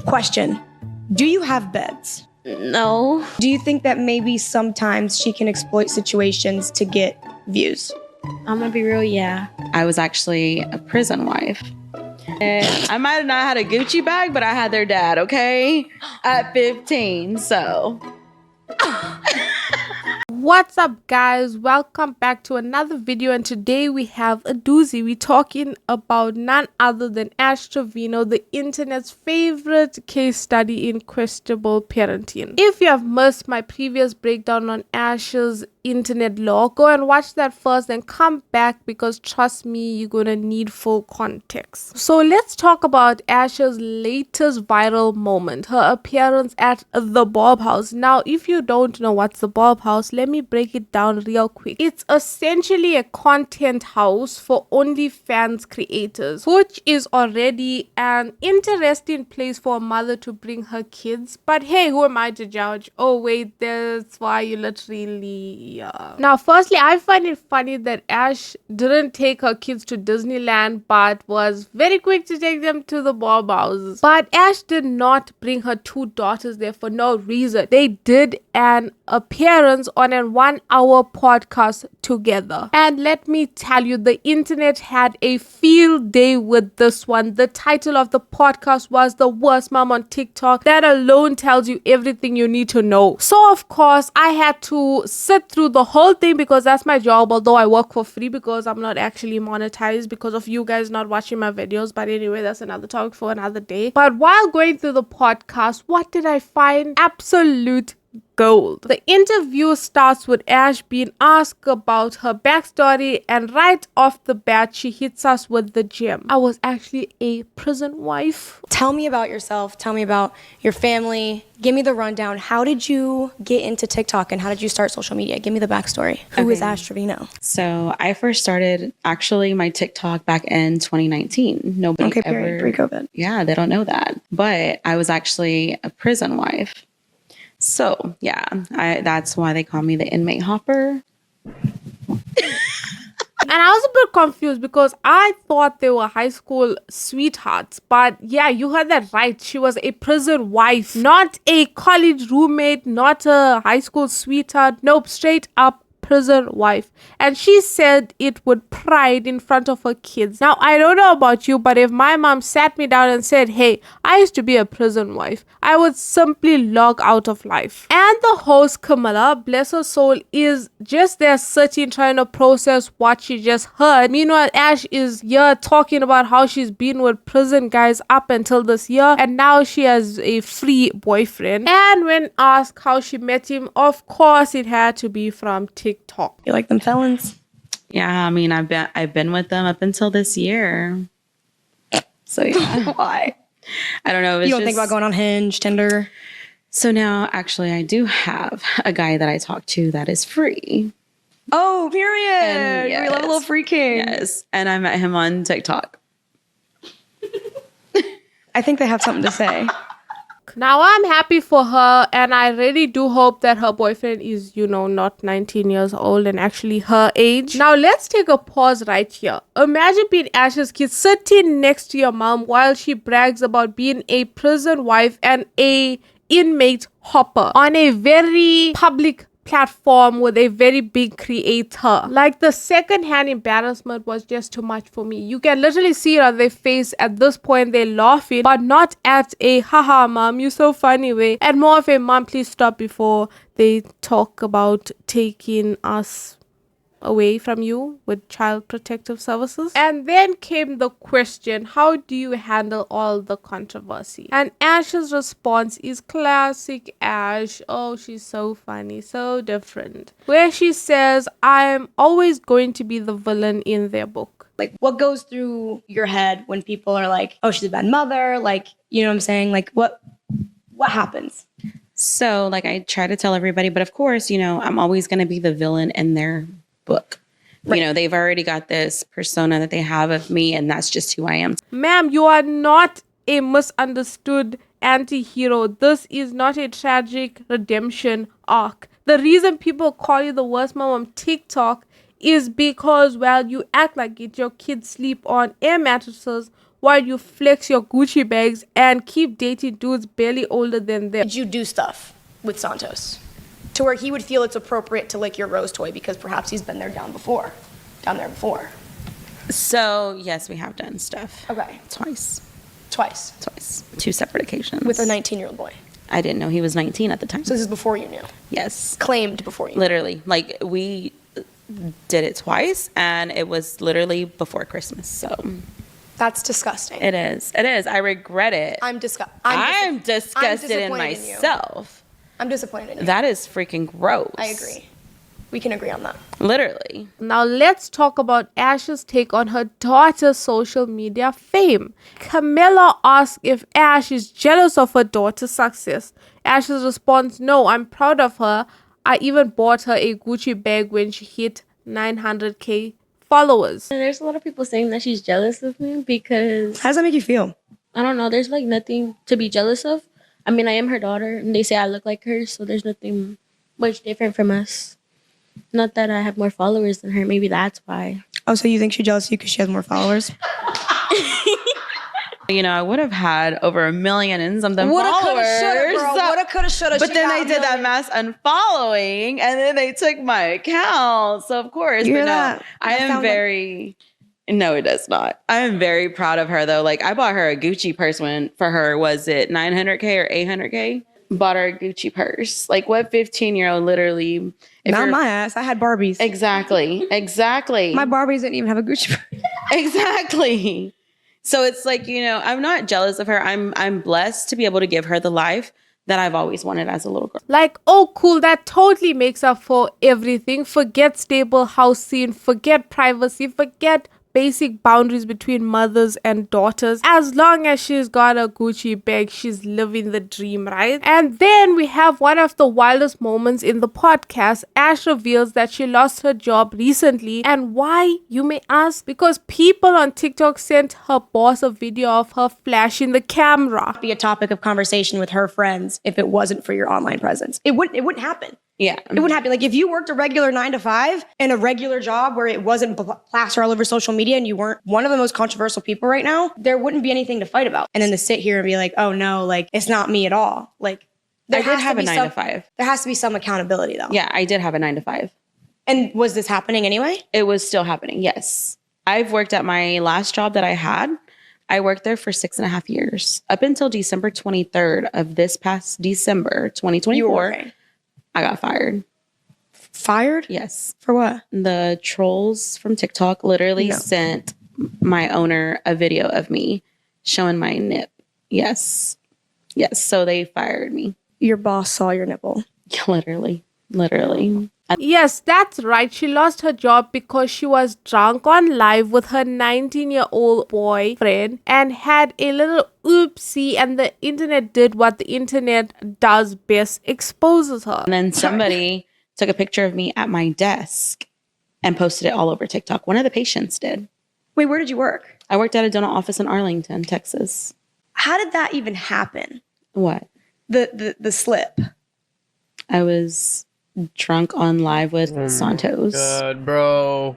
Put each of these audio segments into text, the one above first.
Question. Do you have beds? No. Do you think that maybe sometimes she can exploit situations to get views? I'm gonna be real, yeah. I was actually a prison wife. And I might have not had a Gucci bag, but I had their dad, okay? At 15, so. What's up, guys? Welcome back to another video, and today we have a doozy. We're talking about none other than Ash Trevino, the internet's favorite case study in questionable parenting. If you have missed my previous breakdown on Ash's internet law, go and watch that first and come back, because trust me, you're gonna need full context. So let's talk about Ash's latest viral moment, her appearance at the Bop House. Now, if you don't know what's the Bop House, let me break it down real quick. It's essentially a content house for OnlyFans creators, which is already an interesting place for a mother to bring her kids. But hey, who am I to judge? Oh wait, that's why you literally Now, firstly, I find it funny that Ash didn't take her kids to Disneyland, but was very quick to take them to the Bop House. But Ash did not bring her two daughters there for no reason. They did an appearance on a 1-hour podcast together. And let me tell you, the internet had a field day with this one. The title of the podcast was The Worst Mom on TikTok. That alone tells you everything you need to know. So, of course, I had to sit through the whole thing because that's my job, although I work for free because I'm not actually monetized because of you guys not watching my videos. But anyway, that's another topic for another day. But while going through the podcast, what did I find? Absolute gold. The interview starts with Ash being asked about her backstory, and right off the bat she hits us with the gem. I was actually a prison wife. Tell me about yourself. Tell me about your family. Give me the rundown. How did you get into TikTok and how did you start social media? Give me the backstory. Who is Ash Trevino? So I first started actually my TikTok back in 2019. Nobody ever. Pre-COVID. Yeah, they don't know that. But I was actually a prison wife. So yeah, that's why they call me the inmate hopper. And I was a bit confused because I thought they were high school sweethearts. But yeah, you heard that right. She was a prison wife, not a college roommate, not a high school sweetheart. Nope, straight up prison wife. And she said it with pride in front of her kids. Now, I don't know about you, but if my mom sat me down and said, hey, I used to be a prison wife, I would simply log out of life. And the host, Camilla, bless her soul, is just there sitting trying to process what she just heard. Meanwhile, Ash is here talking about how she's been with prison guys up until this year, and now she has a free boyfriend. And when asked how she met him, of course it had to be from TikTok. You like them felons? Yeah, I mean, I've been with them up until this year. So yeah. Why? I don't know. You don't think about going on Hinge, Tinder? So now, actually, I do have a guy that I talk to that is free. Oh, period. And You're a little freaking. Yes, and I met him on TikTok. I think they have something to say. Now, I'm happy for her, and I really do hope that her boyfriend is, not 19 years old and actually her age. Now, let's take a pause right here. Imagine being Ash's kid sitting next to your mom while she brags about being a prison wife and a inmate hopper on a very public platform with a very big creator. Like, the second-hand embarrassment was just too much for me. You can literally see it on their face. At this point, they're laughing, but not at a haha mom, you're so funny way, and more of a mom, please stop, before they talk about taking us away from you with child protective services. And then came the question, how do you handle all the controversy? And Ash's response is classic Ash. Oh, she's so funny, so different, where she says, I'm always going to be the villain in their book. Like, what goes through your head when people are like, oh, she's a bad mother? Like, you know what I'm saying? Like, what happens? So, like, I try to tell everybody, but of course, I'm always going to be the villain in their book. Right. They've already got this persona that they have of me, and that's just who I am. Ma'am, you are not a misunderstood anti-hero. This is not a tragic redemption arc. The reason people call you the worst mom on TikTok is because, well, you act like it. Your kids sleep on air mattresses while you flex your Gucci bags and keep dating dudes barely older than them. Did you do stuff with Santos to where he would feel it's appropriate to lick your rose toy because perhaps he's been there down there before? So, yes, we have done stuff. Okay. Twice. 2 separate occasions. With a 19-year-old boy. I didn't know he was 19 at the time. So this is before you knew. Yes. Claimed before you knew. Literally. Like, we did it twice, and it was literally before Christmas. So That's disgusting. it is. I regret it. I'm disgusted in myself. I'm disappointed in you. That is freaking gross. I agree. We can agree on that. Literally. Now let's talk about Ash's take on her daughter's social media fame. Camilla asked if Ash is jealous of her daughter's success. Ash's response, no, I'm proud of her. I even bought her a Gucci bag when she hit 900k followers. And there's a lot of people saying that she's jealous of me because, How does that make you feel? I don't know, there's like nothing to be jealous of. I mean, I am her daughter and they say I look like her, so there's nothing much different from us. Not that I have more followers than her. Maybe that's why. Oh, so you think she's jealous of you because she has more followers? You know, I would have had over 1 million and something Woulda, followers. coulda, shoulda, girl. Woulda, coulda, shoulda. But She then got they a did that million. mass unfollowing, and then they took my account. So of course, You but hear no, that? I That am sounds like- very. No, it does not. I am very proud of her though. Like I bought her a Gucci purse when for her was it 900k or 800k? Bought her a Gucci purse. Like what 15-year-old literally? Not my ass. I had Barbies. Exactly. My Barbies didn't even have a Gucci purse. Exactly. So it's like, you know, I'm not jealous of her. I'm blessed to be able to give her the life that I've always wanted as a little girl. Like, oh cool, that totally makes up for everything. Forget stable housing, forget privacy, forget basic boundaries between mothers and daughters. As long as she's got a Gucci bag, she's living the dream, right? And then we have one of the wildest moments in the podcast. Ash reveals that she lost her job recently. And why, you may ask? Because people on TikTok sent her boss a video of her flashing the camera. Be a topic of conversation with her friends if it wasn't for your online presence. It wouldn't happen. Yeah. It wouldn't happen. Like if you worked a regular 9 to 5 in a regular job where it wasn't plastered all over social media and you weren't one of the most controversial people right now, there wouldn't be anything to fight about. And then to sit here and be like, oh no, like it's not me at all. Like I did have a 9 to 5. There has to be some accountability though. Yeah, I did have a 9 to 5. And was this happening anyway? It was still happening. Yes. I've worked at my last job that I had. I worked there for 6.5 years up until December 23rd of this past December 2024. You were working. I got fired. Fired? Yes. For what? The trolls from TikTok literally sent my owner a video of me showing my nip. Yes. Yes. So they fired me. Your boss saw your nipple. Literally. Yes, that's right. She lost her job because she was drunk on live with her 19-year-old boyfriend and had a little oopsie, and the internet did what the internet does best, exposes her. And then somebody took a picture of me at my desk and posted it all over TikTok. One of the patients did. Wait, where did you work? I worked at a dental office in Arlington, Texas. How did that even happen? What? The slip. I was drunk on live with Santos. God, bro.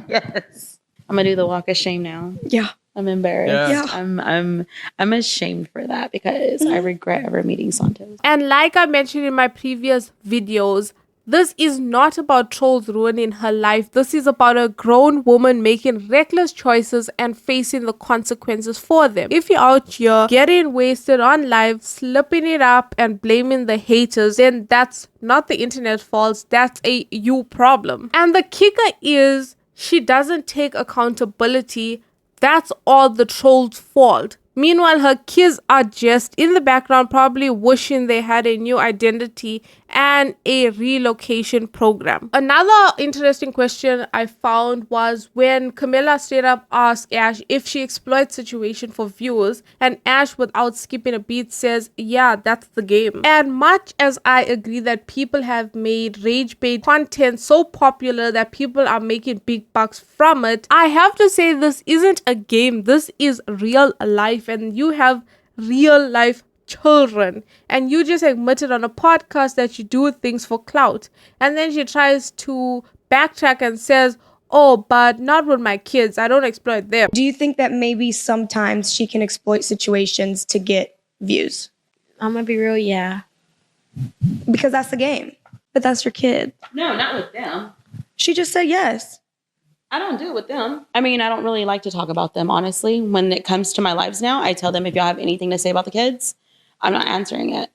Yes. I'm gonna do the walk of shame now. Yeah. I'm embarrassed. Yeah. I'm ashamed for that because I regret ever meeting Santos. And like I mentioned in my previous videos, this is not about trolls ruining her life. This is about a grown woman making reckless choices and facing the consequences for them. If you're out here getting wasted on live, slipping it up and blaming the haters, then that's not the internet's fault. That's a you problem. And the kicker is she doesn't take accountability. That's all the troll's fault. Meanwhile, her kids are just in the background, probably wishing they had a new identity and a relocation program. Another interesting question I found was when Camilla straight up asked Ash if she exploits situation for views, and Ash, without skipping a beat, says, yeah, that's the game. And much as I agree that people have made rage bait content so popular that people are making big bucks from it, I have to say this isn't a game. This is real life, and you have real life children, and you just admitted on a podcast that you do things for clout. And then she tries to backtrack and says, oh, but not with my kids. I don't exploit them. Do you think that maybe sometimes she can exploit situations to get views? I'm gonna be real, yeah. Because that's the game. But that's your kid. No, not with them. She just said yes. I don't do it with them. I mean, I don't really like to talk about them, honestly. When it comes to my lives now, I tell them if y'all have anything to say about the kids, I'm not answering it.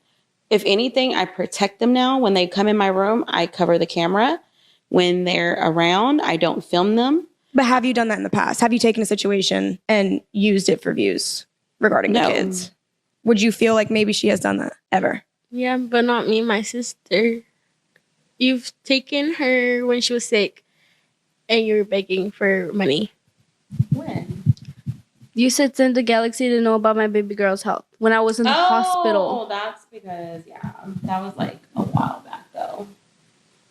If anything, I protect them now. When they come in my room, I cover the camera. When they're around, I don't film them. But have you done that in the past? Have you taken a situation and used it for views regarding the kids? Would you feel like maybe she has done that ever? Yeah, but not me, my sister. You've taken her when she was sick and you were begging for money. When? You said send the galaxy to know about my baby girl's health when I was in the hospital. Oh, that's because, that was like a while back though.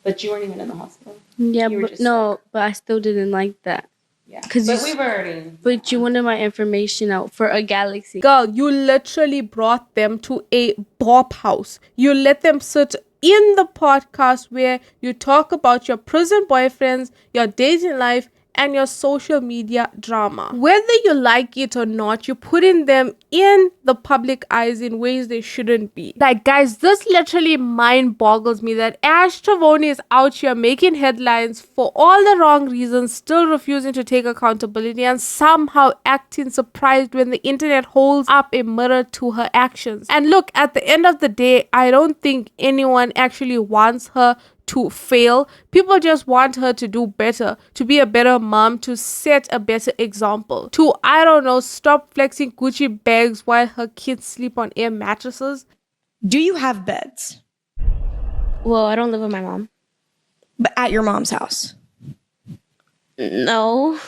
But you weren't even in the hospital. Yeah, You were but just no, but I still didn't like that. Yeah. Because But we've already. But you wanted my information out for a galaxy. Girl, you literally brought them to a Bop House. You let them sit in the podcast where you talk about your prison boyfriends, your dating life, and your social media drama. Whether you like it or not, you're putting them in the public eyes in ways they shouldn't be. Like, guys, this literally mind boggles me that Ash Travoni is out here making headlines for all the wrong reasons, still refusing to take accountability, and somehow acting surprised when the internet holds up a mirror to her actions. And look, at the end of the day, I don't think anyone actually wants her to fail. People just want her to do better, to be a better mom, to set a better example, to, I don't know, stop flexing Gucci bags while her kids sleep on air mattresses. Do you have beds? Well, I don't live with my mom. But at your mom's house? No.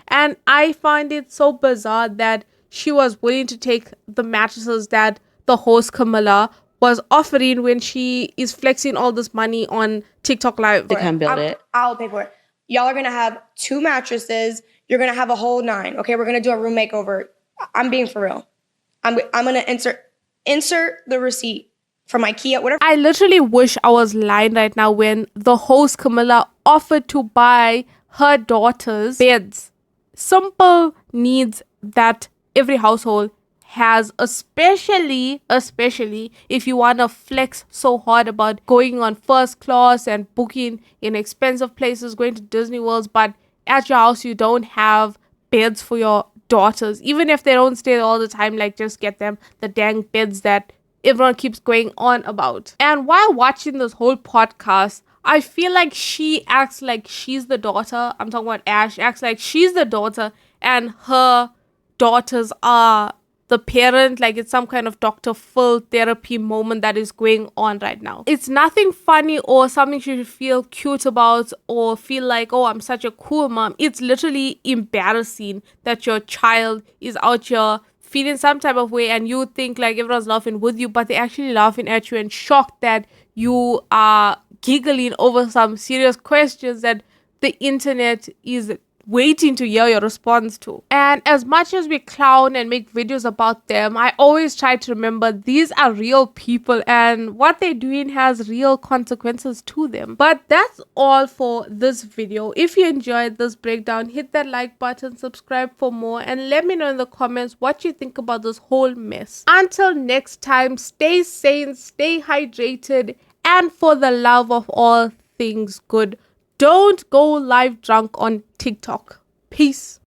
And I find it so bizarre that she was willing to take the mattresses that the host Camilla was offering when she is flexing all this money on TikTok Live. To come build it. I'll pay for it. Y'all are going to have 2 mattresses. You're going to have a whole 9. Okay, we're going to do a room makeover. I'm being for real. I'm going to insert the receipt from IKEA, whatever. I literally wish I was lying right now when the host Camilla offered to buy her daughters beds. Simple needs that every household has, especially if you want to flex so hard about going on first class and booking in expensive places, going to Disney Worlds, but at your house you don't have beds for your daughters. Even if they don't stay there all the time, like, just get them the dang beds that everyone keeps going on about. And while watching this whole podcast, I feel like she acts like she's the daughter. I'm talking about Ash. Acts like she's the daughter and her daughters are the parent, like it's some kind of Dr. Phil therapy moment that is going on right now. It's nothing funny or something you should feel cute about or feel like, oh, I'm such a cool mom. It's literally embarrassing that your child is out here feeling some type of way and you think like everyone's laughing with you, but they're actually laughing at you and shocked that you are giggling over some serious questions that the internet is waiting to hear your response to. And as much as we clown and make videos about them, I always try to remember these are real people and what they're doing has real consequences to them. But that's all for this video. If you enjoyed this breakdown, hit that like button, subscribe for more, and let me know in the comments what you think about this whole mess. Until next time, stay sane, stay hydrated, and for the love of all things good, don't go live drunk on TikTok. Peace.